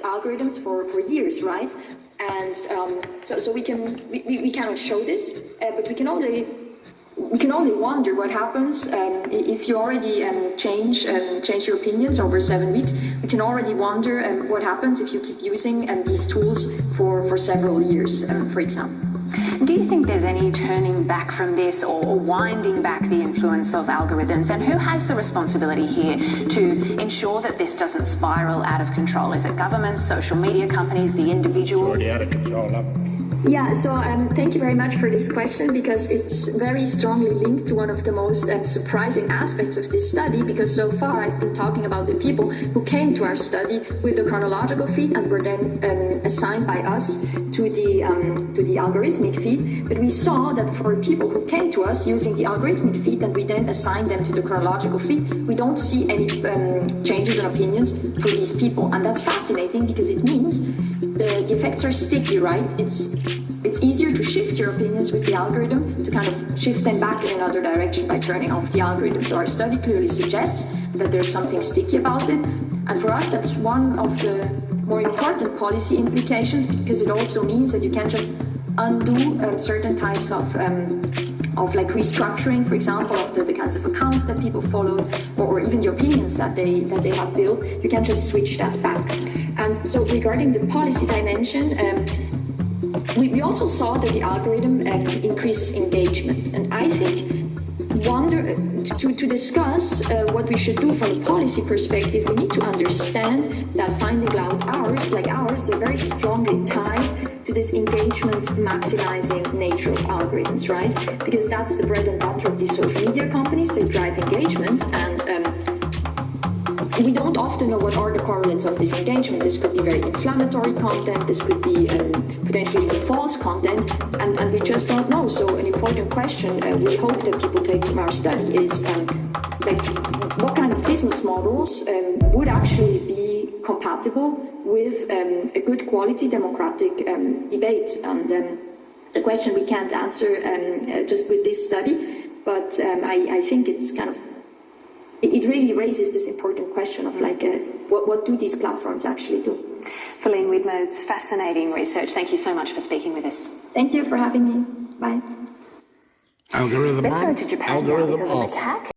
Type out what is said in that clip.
algorithms for years, right? And so we cannot show this, but we can only wonder what happens if you already change your opinions over 7 weeks. We can already wonder what happens if you keep using these tools for several years, for example. Do you think there's any turning back from this or winding back the influence of algorithms? And who has the responsibility here to ensure that this doesn't spiral out of control? Is it governments, social media companies, the individual? It's already out of control. Yeah, so thank you very much for this question, because it's very strongly linked to one of the most surprising aspects of this study, because so far I've been talking about the people who came to our study with the chronological feed and were then assigned by us to the algorithmic feed. But we saw that for people who came to us using the algorithmic feed and we then assigned them to the chronological feed, we don't see any changes in opinions for these people. And that's fascinating, because it means the effects are sticky, right? It's easier to shift your opinions with the algorithm, to kind of shift them back in another direction by turning off the algorithm. So our study clearly suggests that there's something sticky about it. And for us, that's one of the more important policy implications, because it also means that you can't just undo certain types of like restructuring, for example, of the kinds of accounts that people follow, or even the opinions that they have built. You can't just switch that back. And so regarding the policy dimension, we also saw that the algorithm increases engagement. And I think to discuss what we should do from a policy perspective, we need to understand that finding loud hours like ours, they're very strongly tied to this engagement maximizing nature of algorithms, right? Because that's the bread and butter of these social media companies. They drive engagement, and we don't often know what are the correlates of this engagement. This could be very inflammatory content, this could be potentially even false content, and we just don't know. So an important question we hope that people take from our study is like, what kind of business models would actually be compatible with a good quality democratic debate? And it's a question we can't answer just with this study, but I think it's kind of, it really raises this important question of like, what do these platforms actually do? Feline Widmer, it's fascinating research. Thank you so much for speaking with us. Thank you for having me. Bye. Algorithm Let's on. go to Japan now, Algorithm because off. a macaque